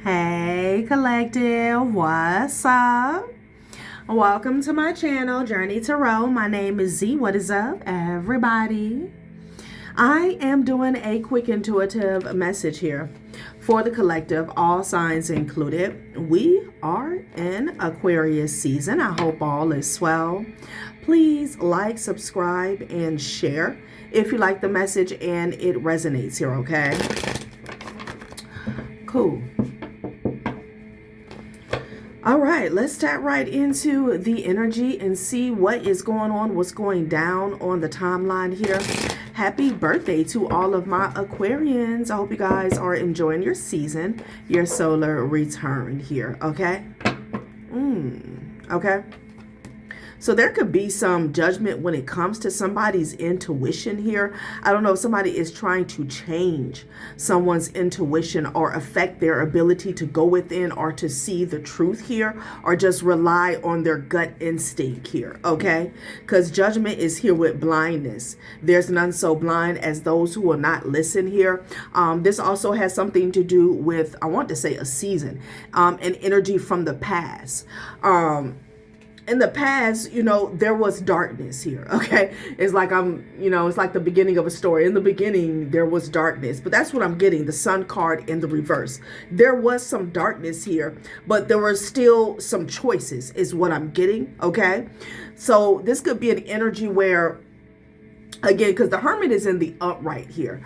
Hey collective, what's up? Welcome to my channel, Journey Tarot. My name is Z. What is up, everybody? I am doing a quick intuitive message here for the collective, all signs included. We are in Aquarius season. I hope all is well. Please like, subscribe, and share if you like the message and it resonates here, okay? Cool. All right, let's tap right into the energy and see what is going on, what's going down on the timeline here. Happy birthday to all of my Aquarians. I hope you guys are enjoying your season, your solar return here, okay? Okay. So there could be some judgment when it comes to somebody's intuition here. I don't know if somebody is trying to change someone's intuition or affect their ability to go within or to see the truth here, or just rely on their gut instinct here, okay? Because judgment is here with blindness. There's none so blind as those who will not listen here. This also has something to do with, I want to say, a season, an energy from the past. In the past, you know, there was darkness here, okay? It's like it's like the beginning of a story. In the beginning, there was darkness, but that's what I'm getting, the Sun card in the reverse. There was some darkness here, but there were still some choices is what I'm getting, okay? So this could be an energy where, again, because the Hermit is in the upright here,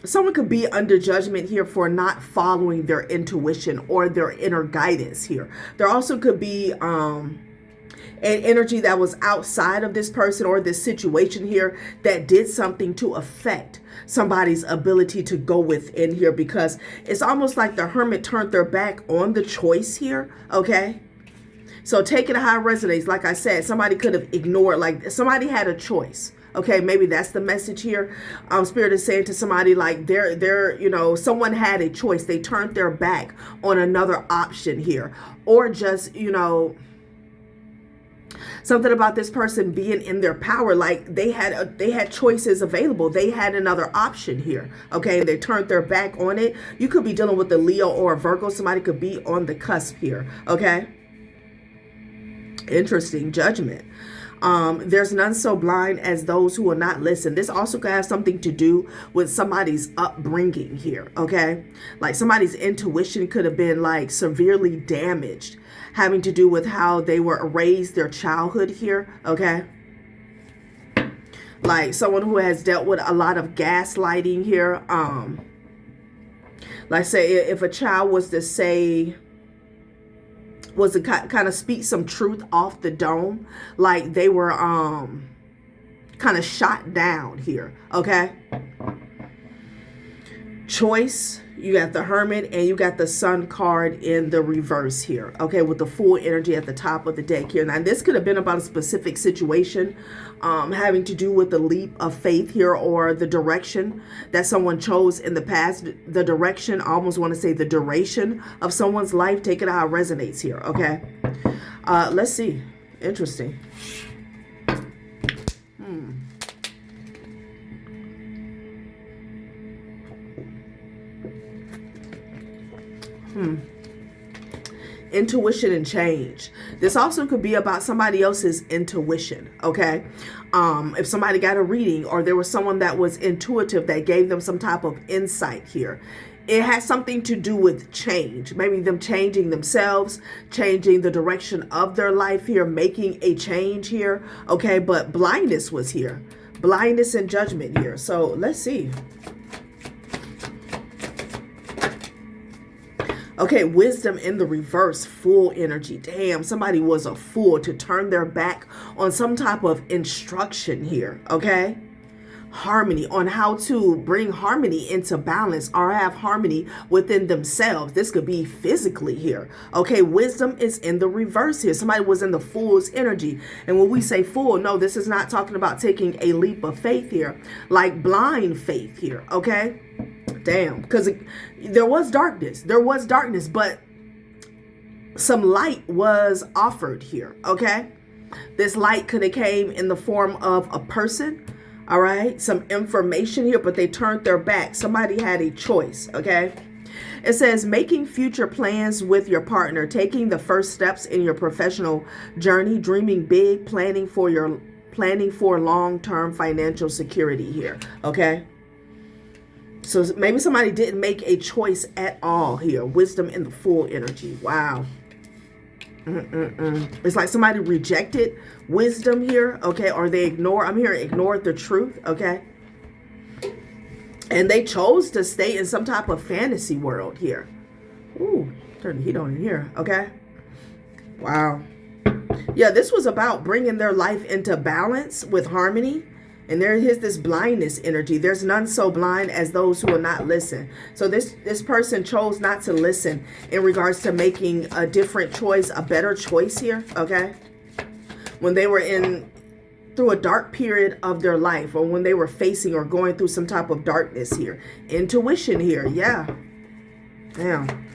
someone could be under judgment here for not following their intuition or their inner guidance here. There also could be an energy that was outside of this person or this situation here that did something to affect somebody's ability to go within here, because it's almost like the Hermit turned their back on the choice here, okay? So take it how it resonates. Like I said, somebody could have ignored, like somebody had a choice. Okay, maybe that's the message here. Spirit is saying to somebody like someone had a choice. They turned their back on another option here, or just, something about this person being in their power, like they had choices available. They had another option here. Okay, and they turned their back on it. You could be dealing with a Leo or a Virgo. Somebody could be on the cusp here. Okay, interesting. Judgment. There's none so blind as those who will not listen. This also could have something to do with somebody's upbringing here, okay? Like somebody's intuition could have been like severely damaged, having to do with how they were raised, their childhood here, okay? Like someone who has dealt with a lot of gaslighting here. Like say if a child was to say, was to kind of speak some truth off the dome, like they were kind of shot down here, okay? Choice, you got the Hermit and you got the Sun card in the reverse here, okay, with the full energy at the top of the deck here. Now this could have been about a specific situation having to do with the leap of faith here, or the direction that someone chose in the past. The direction, I almost want to say the duration of someone's life. Take it how it resonates here, okay? Let's see. Interesting. Intuition and change. This also could be about somebody else's intuition, okay? If somebody got a reading, or there was someone that was intuitive that gave them some type of insight here, it has something to do with change. Maybe them changing themselves, changing the direction of their life here, making a change here, okay? But blindness was here. Blindness and judgment here. So let's see. Okay, wisdom in the reverse, full energy. Damn, somebody was a fool to turn their back on some type of instruction here, okay? Harmony, on how to bring harmony into balance or have harmony within themselves. This could be physically here, okay? Wisdom is in the reverse here. Somebody was in the fool's energy. And when we say fool, no, this is not talking about taking a leap of faith here, like blind faith here, okay? Damn, because there was darkness, but some light was offered here, okay? This light could have came in the form of a person, all right? Some information here, but they turned their back. Somebody had a choice, okay? It says making future plans with your partner, taking the first steps in your professional journey, dreaming big, planning for long-term financial security here. Okay. So maybe somebody didn't make a choice at all here. Wisdom in the Fool energy. Wow. It's like somebody rejected wisdom here. Okay. Or they I'm hearing ignored the truth. Okay. And they chose to stay in some type of fantasy world here. Ooh, turn the heat on in here. Okay. Wow. Yeah, this was about bringing their life into balance with harmony. And there is this blindness energy. There's none so blind as those who will not listen. So this person chose not to listen in regards to making a different choice, a better choice here. Okay. When they were through a dark period of their life, or when they were facing or going through some type of darkness here. Intuition here. Yeah. Damn.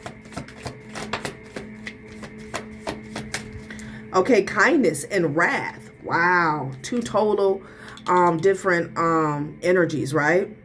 Okay, kindness and wrath. Wow. Two total different energies, right?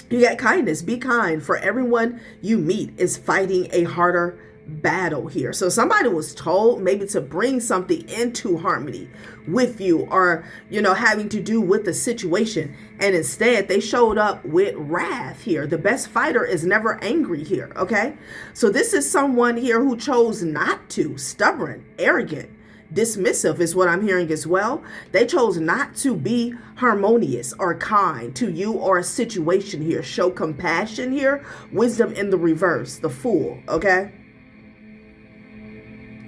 You got kindness. Be kind, for everyone you meet is fighting a harder battle here. So somebody was told maybe to bring something into harmony with you, or having to do with the situation, and instead they showed up with wrath here. The best fighter is never angry here. Okay, so this is someone here who chose not to. Stubborn, arrogant, dismissive is what I'm hearing as well. They chose not to be harmonious or kind to you or a situation here. Show compassion here. Wisdom in the reverse, the Fool. Okay,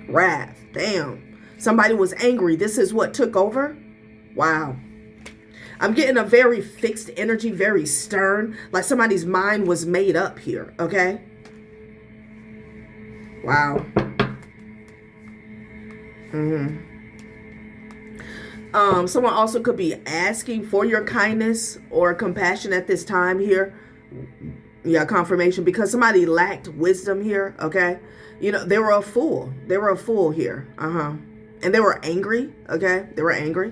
wrath. Damn. Somebody was angry. This is what took over. Wow. I'm getting a very fixed energy, very stern, like somebody's mind was made up here. Okay. Wow. Someone also could be asking for your kindness or compassion at this time here. Yeah, confirmation, because somebody lacked wisdom here. Okay. They were a fool. They were a fool here. And they were angry. Okay. They were angry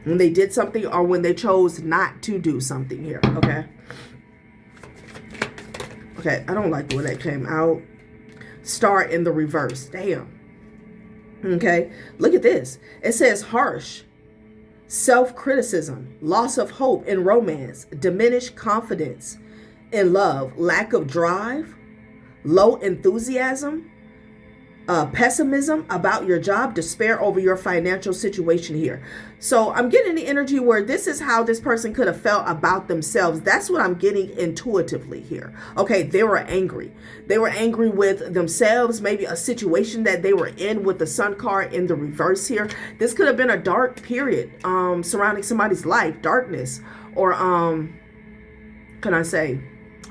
when they did something, or when they chose not to do something here. Okay. Okay. I don't like the way that came out. Star in the reverse. Damn. Okay. Look at this. It says harsh, self-criticism, loss of hope in romance, diminished confidence in love, lack of drive, low enthusiasm, pessimism about your job, despair over your financial situation here. So I'm getting the energy where this is how this person could have felt about themselves. That's what I'm getting intuitively here. Okay, they were angry. They were angry with themselves, maybe a situation that they were in with the Sun card in the reverse here. This could have been a dark period surrounding somebody's life, darkness, or can I say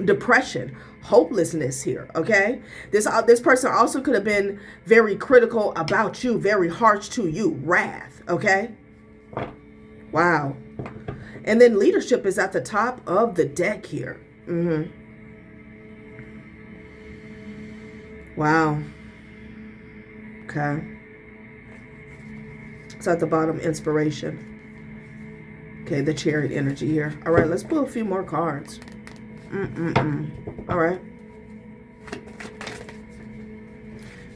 depression, hopelessness here. Okay, this person also could have been very critical about you, very harsh to you, wrath. Okay, wow. And then leadership is at the top of the deck here. Wow. Okay, it's at the bottom, inspiration. Okay, the Chariot energy here. All right, let's pull a few more cards. All right.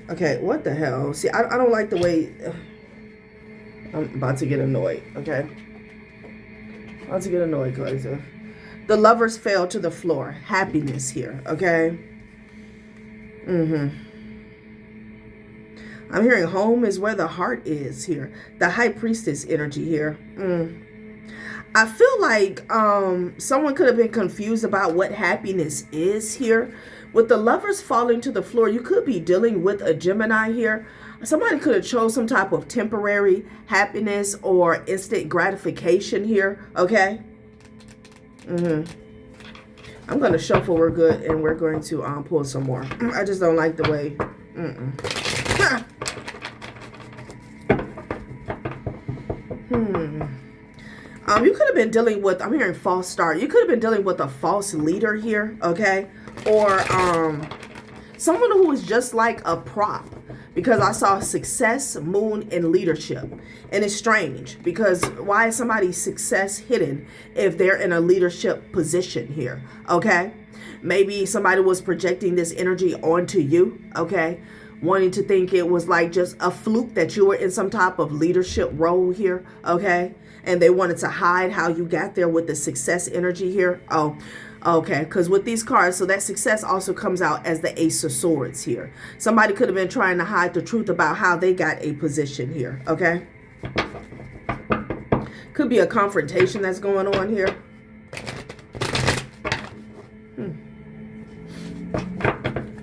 Okay, what the hell? See, I don't like the way... I'm about to get annoyed, okay? About to get annoyed, guys. The Lovers fell to the floor. Happiness here, okay? I'm hearing home is where the heart is here. The High Priestess energy here. I feel like someone could have been confused about what happiness is here. With the Lovers falling to the floor, you could be dealing with a Gemini here. Somebody could have chose some type of temporary happiness or instant gratification here, okay? I'm going to shuffle real good, and we're going to pull some more. I just don't like the way... You could have been dealing with, I'm hearing false start. You could have been dealing with a false leader here, okay? Or someone who is just like a prop. because I saw success, moon, and leadership. And it's strange because why is somebody's success hidden if they're in a leadership position here? Okay. Maybe somebody was projecting this energy onto you. Okay. Wanting to think it was like just a fluke that you were in some type of leadership role here. Okay. And they wanted to hide how you got there with the success energy here. Oh, okay, because with these cards, so that success also comes out as the Ace of Swords here. Somebody could have been trying to hide the truth about how they got a position here, okay? Could be a confrontation that's going on here.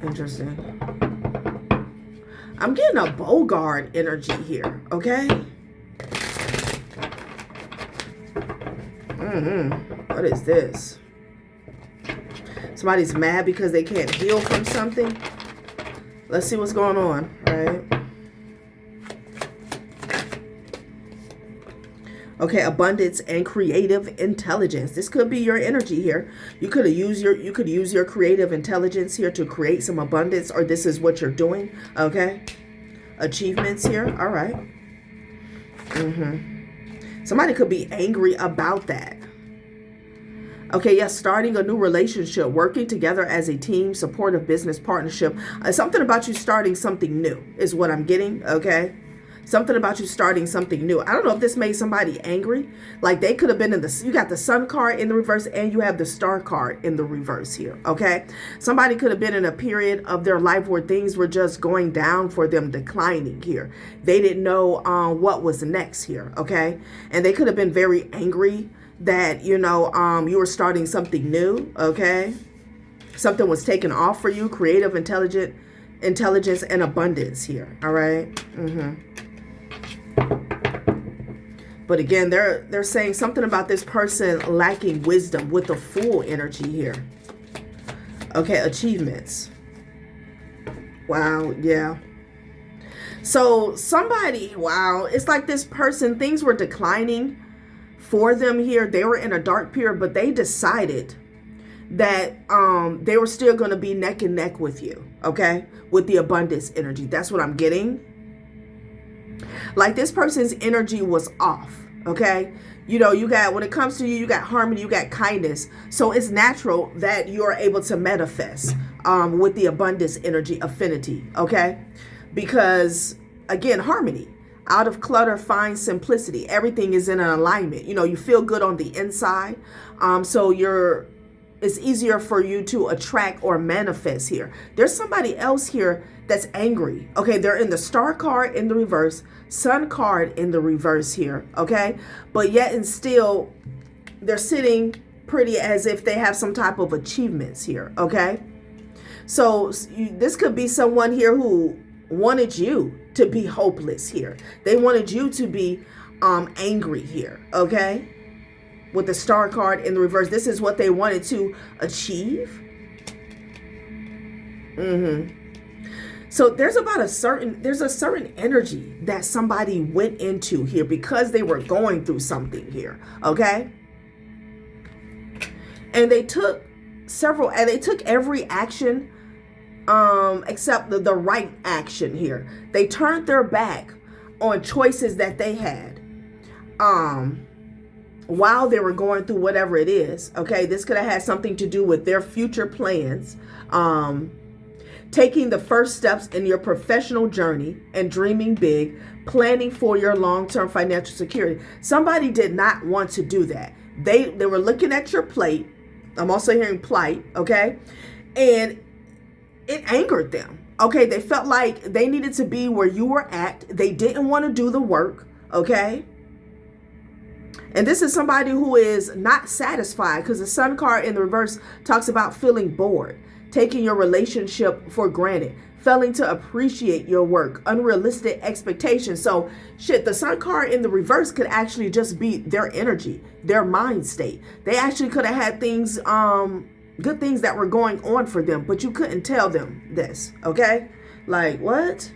Interesting. I'm getting a Bogart energy here, okay? What is this? Somebody's mad because they can't heal from something. Let's see what's going on, right? Okay, abundance and creative intelligence. This could be your energy here. You could use your creative intelligence here to create some abundance, or this is what you're doing. Okay, achievements here. All right. Somebody could be angry about that. Okay, yes, starting a new relationship, working together as a team, supportive business partnership. Something about you starting something new is what I'm getting, okay? Something about you starting something new. I don't know if this made somebody angry. Like they could have been in you got the Sun card in the reverse and you have the Star card in the reverse here, okay? Somebody could have been in a period of their life where things were just going down for them, declining here. They didn't know what was next here, okay? And they could have been very angry that, you were starting something new, okay? Something was taken off for you, creative, intelligence, and abundance here, all right? But again, they're saying something about this person lacking wisdom with the Fool energy here. Okay, achievements. Wow, yeah. So somebody, wow, it's like this person, things were declining for them here. They were in a dark period, but they decided that they were still going to be neck and neck with you, okay? With the abundance energy. That's what I'm getting. Like this person's energy was off, okay? You got, when it comes to you got harmony, you got kindness. So it's natural that you're able to manifest with the abundance energy affinity, okay? Because, again, harmony. Out of clutter, find simplicity. Everything is in an alignment. You feel good on the inside. So it's easier for you to attract or manifest here. There's somebody else here that's angry. Okay, they're in the Star card in the reverse, Sun card in the reverse here. Okay, but yet and still, they're sitting pretty as if they have some type of achievements here. Okay, so this could be someone here who wanted you to be hopeless here. They wanted you to be angry here, okay? With the Star card in the reverse, this is what they wanted to achieve. So there's a certain energy that somebody went into here because they were going through something here, okay? And they took every action except the right action here. They turned their back on choices that they had while they were going through whatever it is. Okay, this could have had something to do with their future plans, taking the first steps in your professional journey and dreaming big, planning for your long-term financial security. Somebody did not want to do that. They were looking at your plate. I'm also hearing plight, okay? And it angered them. Okay, they felt like they needed to be where you were at. They didn't want to do the work, okay? And this is somebody who is not satisfied because the Sun card in the reverse talks about feeling bored, taking your relationship for granted, failing to appreciate your work, unrealistic expectations. So the Sun card in the reverse could actually just be their energy, their mind state. They actually could have had things, good things that were going on for them, but you couldn't tell them this, okay? Like, what?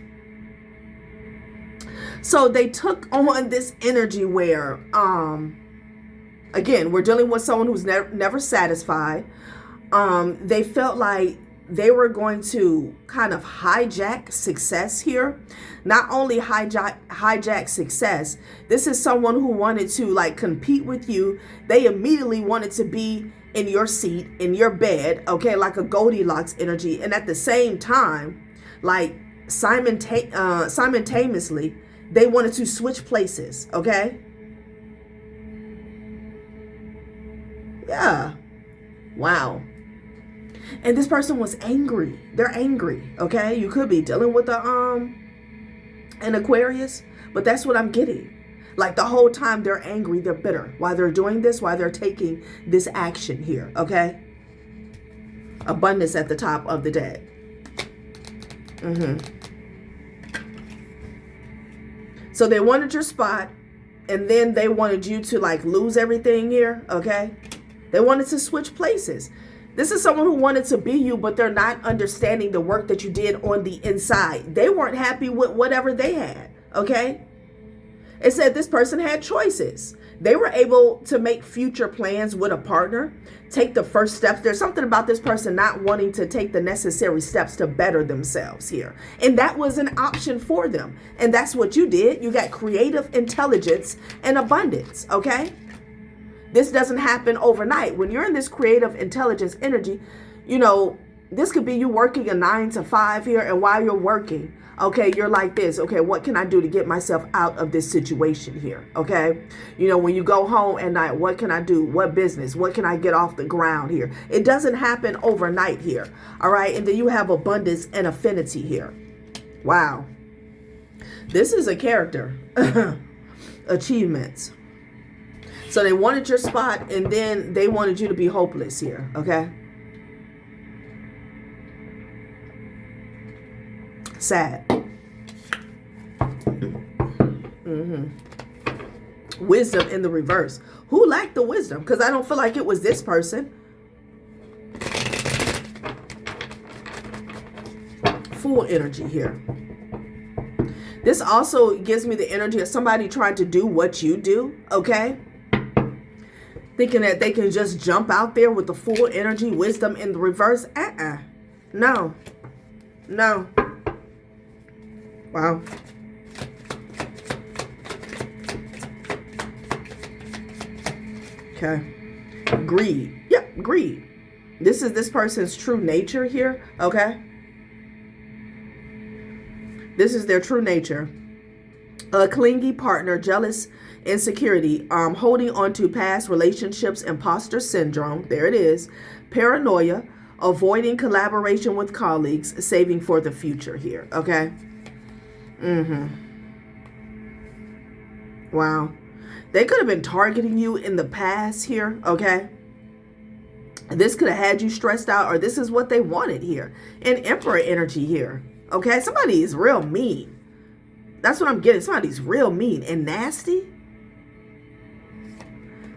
So they took on this energy where, again, we're dealing with someone who's never satisfied. They felt like they were going to kind of hijack success here. Not only hijack success, this is someone who wanted to like compete with you. They immediately wanted to be in your seat, in your bed, okay, like a Goldilocks energy. And at the same time, like simultaneously, they wanted to switch places, okay? Yeah. Wow. And this person was angry. They're angry, okay? You could be dealing with an Aquarius, but that's what I'm getting. Like the whole time they're angry, they're bitter. Why they're doing this, why they're taking this action here, okay? Abundance at the top of the deck. So they wanted your spot, and then they wanted you to like lose everything here, okay? They wanted to switch places. This is someone who wanted to be you, but they're not understanding the work that you did on the inside. They weren't happy with whatever they had, okay? It said this person had choices. They were able to make future plans with a partner, take the first steps. There's something about this person not wanting to take the necessary steps to better themselves here. And that was an option for them. And that's what you did. You got creative intelligence and abundance, okay? This doesn't happen overnight. When you're in this creative intelligence energy, you know, this could be you working a 9 to 5 here, and while you're working, okay, you're like this, okay, what can I do to get myself out of this situation here, okay? You know, when you go home at night, what can I do? What business? What can I get off the ground here? It doesn't happen overnight here, all right? And then you have abundance and affinity here. Wow. This is a character. Achievements. So they wanted your spot, and then they wanted you to be hopeless here, okay? Sad. Wisdom in the reverse. Who lacked the wisdom? Because I don't feel like it was this person. Full energy here. This also gives me the energy of somebody trying to do what you do, okay? Thinking that they can just jump out there with the full energy, wisdom in the reverse. No. No. Wow. Okay. Greed. Yep, greed. This is this person's true nature here, okay? This is their true nature. A clingy partner, jealous, insecurity, holding on to past relationships, imposter syndrome, there it is, paranoia, avoiding collaboration with colleagues, saving for the future here, okay? Wow. They could have been targeting you in the past here, okay? This could have had you stressed out, or this is what they wanted here. An Emperor energy here, okay? Somebody is real mean. That's what I'm getting. Somebody's real mean and nasty.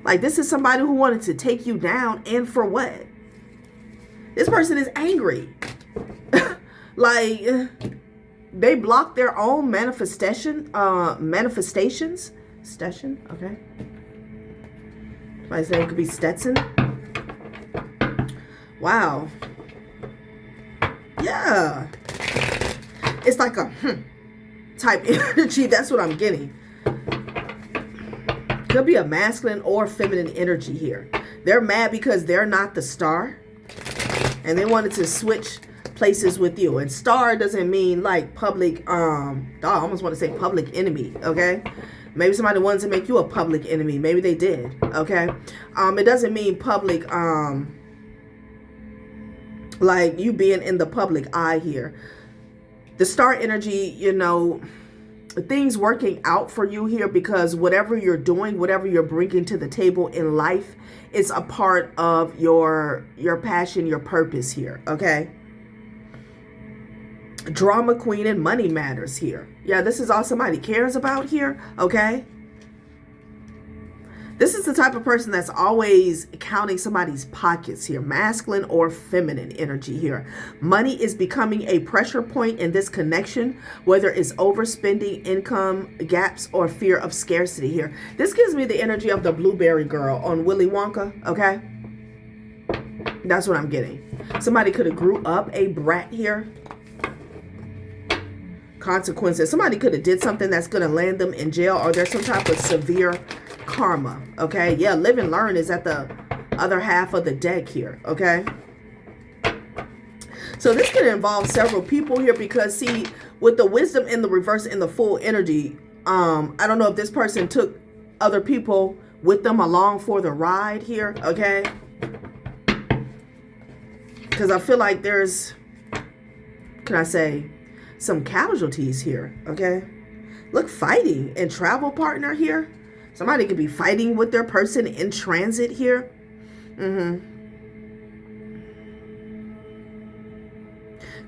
Like this is somebody who wanted to take you down, and for what? This person is angry. Like they blocked their own manifestations. Stetson, okay. Somebody's name could be Stetson. Wow. Yeah. It's like a type energy. That's what I'm getting. Could be a masculine or feminine energy here. They're mad because they're not the star, and they wanted to switch places with you. And star doesn't mean like public, I almost want to say public enemy, okay? Maybe somebody wanted to make you a public enemy. Maybe they did, okay? It doesn't mean public, like you being in the public eye here. The star energy, you know, things working out for you here, because whatever you're doing, whatever you're bringing to the table in life, it's a part of your passion, your purpose here, okay? Drama queen and money matters here. Yeah, this is all somebody cares about here, okay? This is the type of person that's always counting somebody's pockets here. Masculine or feminine energy here. Money is becoming a pressure point in this connection, whether it's overspending, income gaps, or fear of scarcity here. This gives me the energy of the blueberry girl on Willy Wonka, okay? That's what I'm getting. Somebody could have grew up a brat here. Consequences. Somebody could have did something that's going to land them in jail, or there's some type of severe karma. Okay. Yeah. Live and learn is at the other half of the deck here. Okay. So this could involve several people here, because see, with the wisdom in the reverse and the full energy, I don't know if this person took other people with them along for the ride here. Okay. Because I feel like there's, can I say, some casualties here. Okay. Look, fighting and travel partner here. Somebody could be fighting with their person in transit here.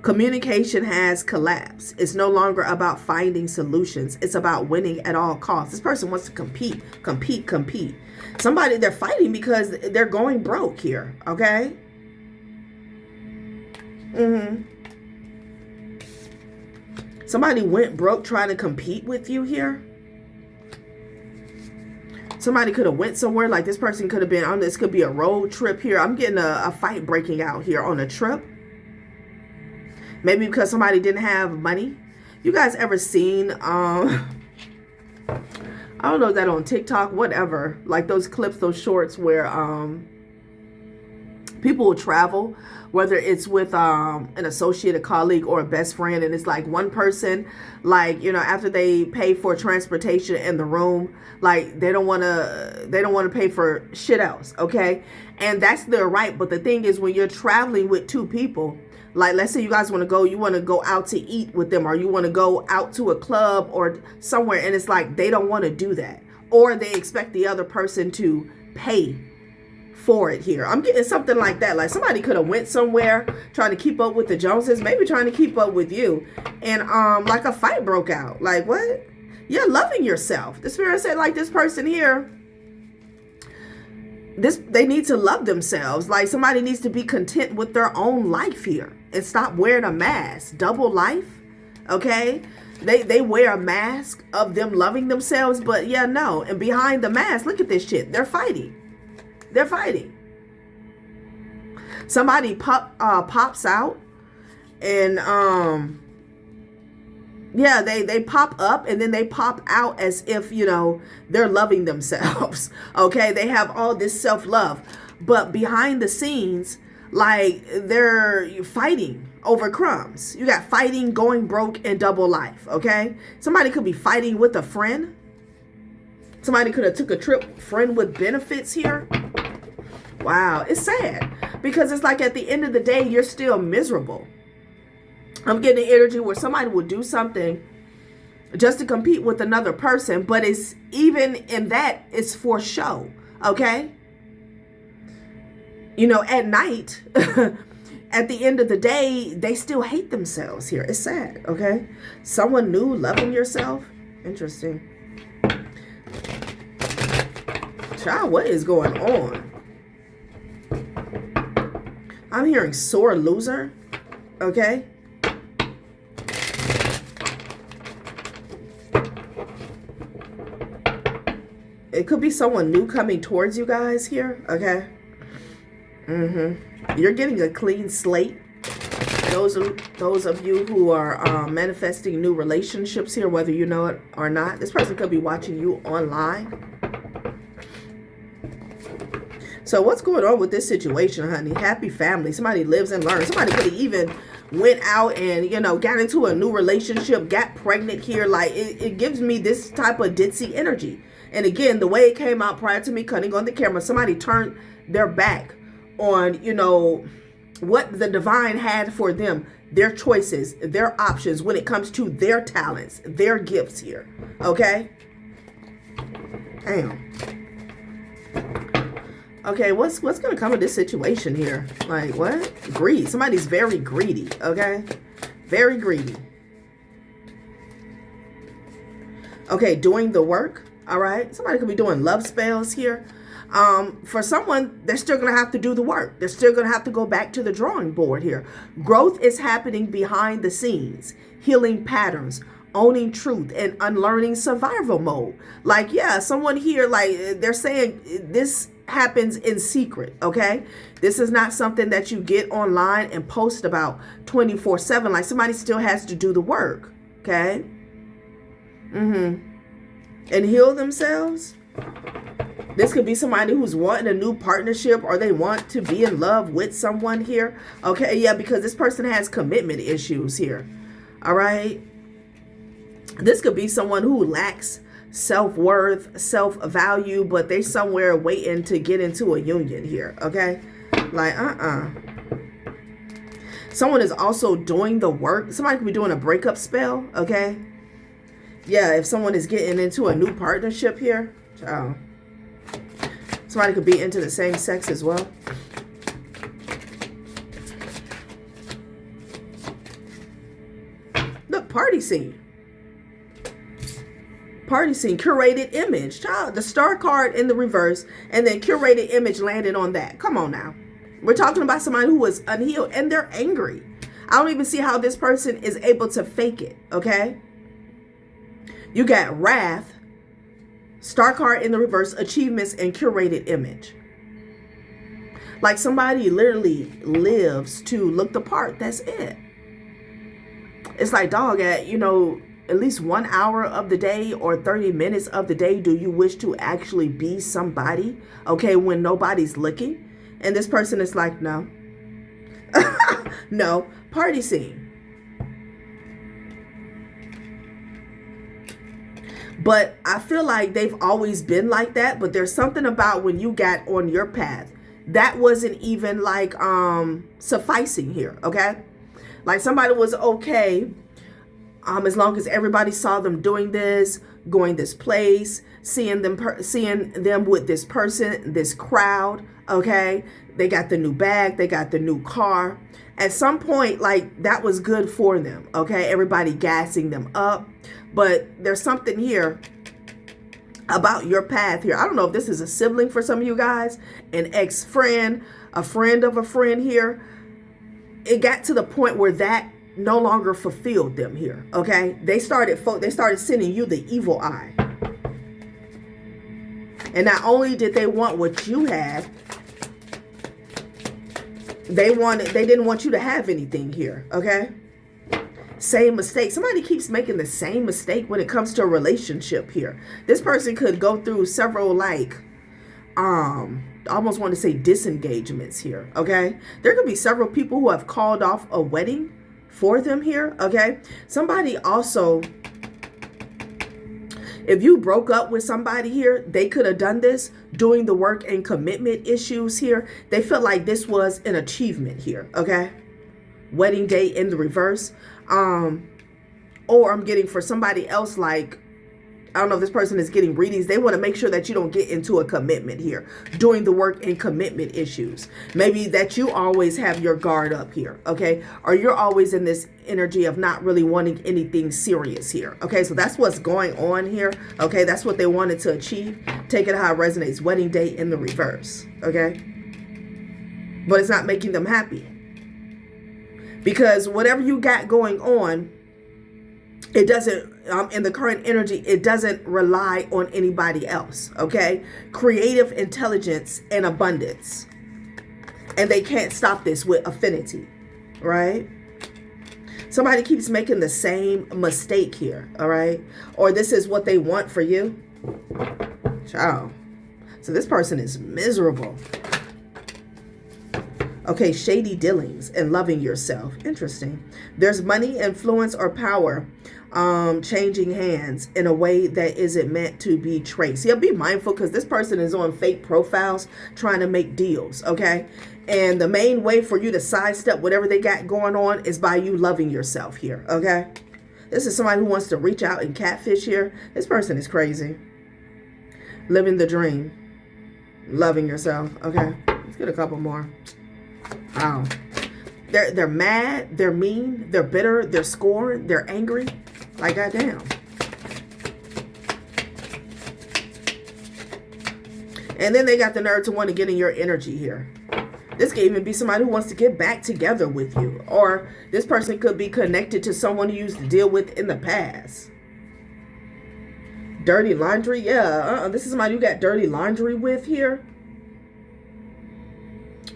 Communication has collapsed. It's no longer about finding solutions. It's about winning at all costs. This person wants to compete. Somebody, they're fighting because they're going broke here. Okay. Somebody went broke trying to compete with you here. Somebody could have went somewhere, like this person could have been on, this could be a road trip here. I'm getting a fight breaking out here on a trip. Maybe because somebody didn't have money. You guys ever seen, I don't know, that on TikTok, whatever, like those clips, those shorts where people will travel, whether it's with an associate, a colleague, or a best friend, and it's like one person, like, you know, after they pay for transportation in the room, like they don't want to pay for shit else. Okay. And that's their right. But the thing is, when you're traveling with two people, like, let's say you guys want to go out to eat with them, or you want to go out to a club or somewhere, and it's like they don't want to do that, or they expect the other person to pay for it here. I'm getting something like that. Like somebody could have went somewhere trying to keep up with the Joneses, maybe trying to keep up with you, and like a fight broke out. Like, what? You're loving yourself. The spirit said, like, this person here, they need to love themselves. Like somebody needs to be content with their own life here and stop wearing a mask. Double life. Okay. They wear a mask of them loving themselves, but yeah, no. And behind the mask, look at this shit. They're fighting. Somebody pops out, and yeah, they pop up and then they pop out as if, you know, they're loving themselves. Okay. They have all this self-love, but behind the scenes, like, they're fighting over crumbs. You got fighting, going broke, and double life. Okay. Somebody could be fighting with a friend. Somebody could have took a trip, friend with benefits here. Wow. It's sad, because it's like at the end of the day, you're still miserable. I'm getting the energy where somebody will do something just to compete with another person, but it's even in that, it's for show. Okay. You know, at night, at the end of the day, they still hate themselves here. It's sad. Okay. Someone new, loving yourself. Interesting. Child, what is going on? I'm hearing sore loser. Okay. It could be someone new coming towards you guys here. Okay. You're getting a clean slate. Those of you who are manifesting new relationships here, whether you know it or not. This person could be watching you online. So what's going on with this situation, honey? Happy family. Somebody lives and learns. Somebody could have even went out and, you know, got into a new relationship, got pregnant here. Like, it gives me this type of ditzy energy. And again, the way it came out prior to me cutting on the camera, somebody turned their back on, you know, what the divine had for them, their choices, their options when it comes to their talents, their gifts here. Okay? Damn. Okay, what's going to come of this situation here? Like, what? Greed. Somebody's very greedy, okay? Very greedy. Okay, doing the work, all right? Somebody could be doing love spells here. For someone, they're still going to have to do the work. They're still going to have to go back to the drawing board here. Growth is happening behind the scenes. Healing patterns owning truth and unlearning survival mode. Like, yeah, someone here, like they're saying this happens in secret, okay? This is not something that you get online and post about 24/7. Like, somebody still has to do the work, okay? And heal themselves. This could be somebody who's wanting a new partnership, or they want to be in love with someone here, okay? Yeah, because this person has commitment issues here, all right? This could be someone who lacks self-worth, self-value, but they somewhere waiting to get into a union here, okay? Like, Someone is also doing the work. Somebody could be doing a breakup spell, okay? Yeah, if someone is getting into a new partnership here, somebody could be into the same sex as well. Look, party scene. Party scene, curated image. Child, the star card in the reverse, and then curated image landed on that. Come on now. We're talking about somebody who was unhealed, and they're angry. I don't even see how this person is able to fake it, okay? You got wrath, star card in the reverse, achievements, and curated image. Like, somebody literally lives to look the part. That's it. It's like, dog, at, at least 1 hour of the day or 30 minutes of the day, do you wish to actually be somebody, okay, when nobody's looking? And this person is like, no. No. Party scene. But I feel like they've always been like that, but there's something about when you got on your path that wasn't even like sufficing here, okay? Like, somebody was okay as long as everybody saw them doing this, going this place, seeing them with this person, this crowd, okay? They got the new bag, they got the new car. At some point, like, that was good for them, okay? Everybody gassing them up. But there's something here about your path here. I don't know if this is a sibling for some of you guys, an ex-friend, a friend of a friend here. It got to the point where that no longer fulfilled them here, okay? They started sending you the evil eye. And not only did they want what you had, they didn't want you to have anything here, okay? Same mistake. Somebody keeps making the same mistake when it comes to a relationship here. This person could go through several, like, I almost want to say disengagements here, okay? There could be several people who have called off a wedding for them here, okay? Somebody also, if you broke up with somebody here, they could have done this, doing the work and commitment issues here. They felt like this was an achievement here, okay? Wedding date in the reverse. Or I'm getting for somebody else, like, I don't know if this person is getting readings. They want to make sure that you don't get into a commitment here, doing the work and commitment issues. Maybe that you always have your guard up here, okay? Or you're always in this energy of not really wanting anything serious here, okay? So that's what's going on here, okay? That's what they wanted to achieve. Take it how it resonates. Wedding date in the reverse, okay? But it's not making them happy. Because whatever you got going on, it doesn't, in the current energy, it doesn't rely on anybody else, okay? Creative intelligence and abundance. And they can't stop this with affinity, right? Somebody keeps making the same mistake here, all right? Or this is what they want for you. Ciao. So this person is miserable. Okay, shady dealings and loving yourself. Interesting. There's money, influence, or power changing hands in a way that isn't meant to be traced. Yeah, be mindful, because this person is on fake profiles trying to make deals, okay? And the main way for you to sidestep whatever they got going on is by you loving yourself here, okay? This is somebody who wants to reach out and catfish here. This person is crazy. Living the dream. Loving yourself, okay? Let's get a couple more. Wow. They're mad, they're mean, they're bitter, they're scorned, they're angry. Like, goddamn. And then they got the nerve to want to get in your energy here. This could even be somebody who wants to get back together with you. Or this person could be connected to someone you used to deal with in the past. Dirty laundry. Yeah, this is somebody you got dirty laundry with here.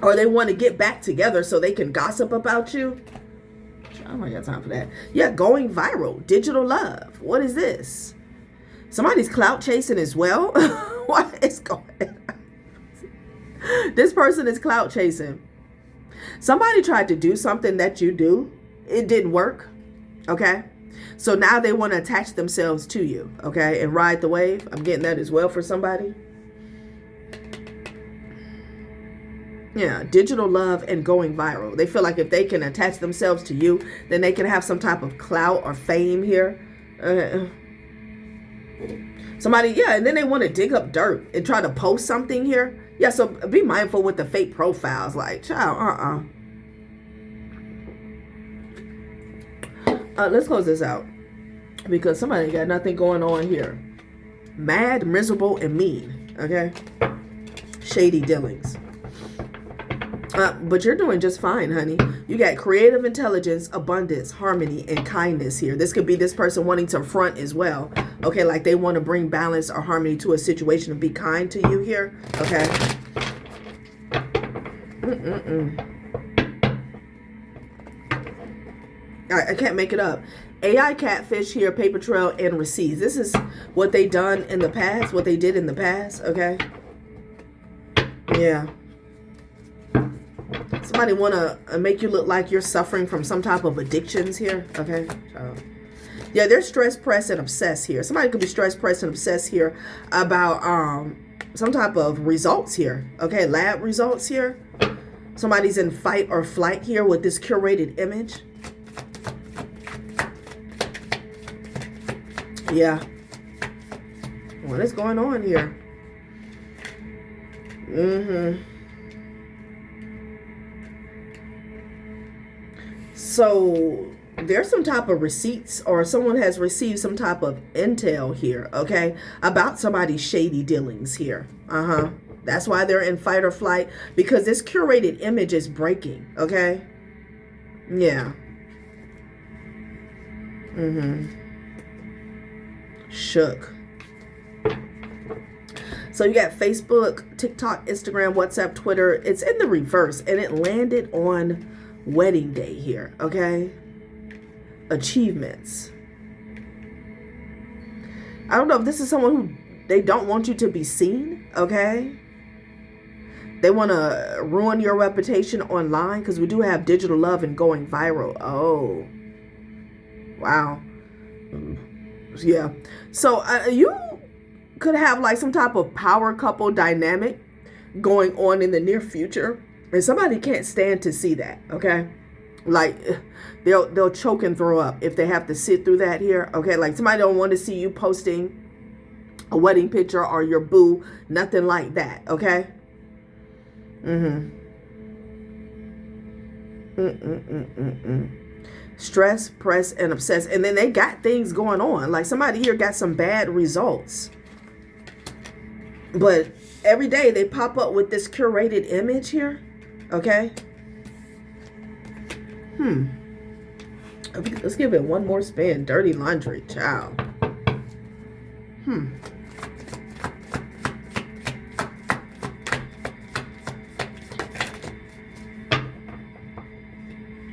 Or they want to get back together so they can gossip about you. I don't got time for that. Yeah, going viral. Digital love. What is this? Somebody's clout chasing as well. What is going on? This person is clout chasing. Somebody tried to do something that you do. It didn't work. Okay. So now they want to attach themselves to you. Okay. And ride the wave. I'm getting that as well for somebody. Yeah. Digital love and going viral. They feel like if they can attach themselves to you, then they can have some type of clout or fame here. Somebody, yeah, and then they want to dig up dirt and try to post something here. Yeah, so be mindful with the fake profiles. Like, child, let's close this out. Because somebody got nothing going on here. Mad, miserable, and mean. Okay? Shady dealings. But you're doing just fine, honey. You got creative intelligence, abundance, harmony, and kindness here. This could be this person wanting to front as well. Okay, like they want to bring balance or harmony to a situation and be kind to you here. Okay. I can't make it up. AI catfish here, paper trail, and receipts. This is what they done in the past, what they did in the past. Okay. Yeah. Somebody want to make you look like you're suffering from some type of addictions here. Okay. Yeah, they're stressed, pressed, and obsessed here. Somebody could be stressed, pressed, and obsessed here about some type of results here. Okay, lab results here. Somebody's in fight or flight here with this curated image. Yeah. What is going on here? So there's some type of receipts or someone has received some type of intel here, okay, about somebody's shady dealings here. That's why they're in fight or flight, because this curated image is breaking, okay? Yeah. Shook. So you got Facebook, TikTok, Instagram, WhatsApp, Twitter. It's in the reverse, and it landed on wedding day here, okay? Achievements. I don't know if this is someone who they don't want you to be seen, okay? They want to ruin your reputation online, because we do have digital love and going viral. Oh, wow. Yeah. So you could have like some type of power couple dynamic going on in the near future. And somebody can't stand to see that, okay? Like, they'll choke and throw up if they have to sit through that here, okay? Like, somebody don't want to see you posting a wedding picture or your boo, nothing like that, okay? Stress, press, and obsess. And then they got things going on. Like, somebody here got some bad results. But every day they pop up with this curated image here. Okay. Let's give it one more spin. Dirty laundry, child.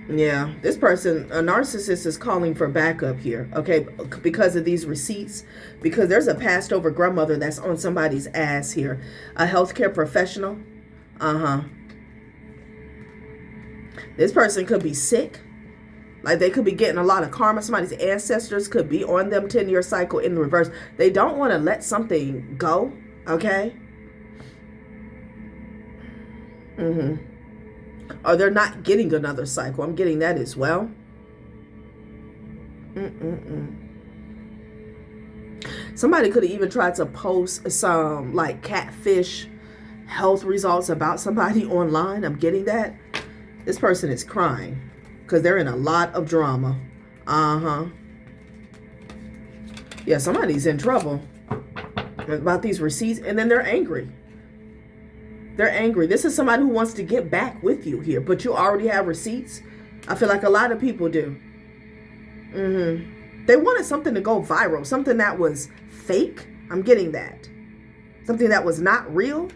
Yeah, this person, a narcissist, is calling for backup here, okay, because of these receipts, because there's a passed over grandmother that's on somebody's ass here. A healthcare professional. This person could be sick. Like, they could be getting a lot of karma. Somebody's ancestors could be on them 10-year cycle in the reverse. They don't want to let something go, okay? Or they're not getting another cycle. I'm getting that as well. Somebody could have even tried to post some like catfish health results about somebody online. I'm getting that. This person is crying because they're in a lot of drama. Yeah, somebody's in trouble about these receipts, and then they're angry. They're angry. This is somebody who wants to get back with you here, but you already have receipts. I feel like a lot of people do. They wanted something to go viral, something that was fake. I'm getting that. Something that was not real.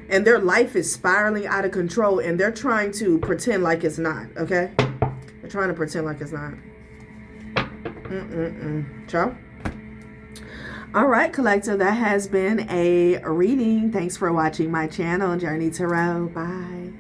And their life is spiraling out of control, and they're trying to pretend like it's not, okay? They're trying to pretend like it's not. Ciao. All right, collective, that has been a reading. Thanks for watching my channel, Journey Tarot. Bye.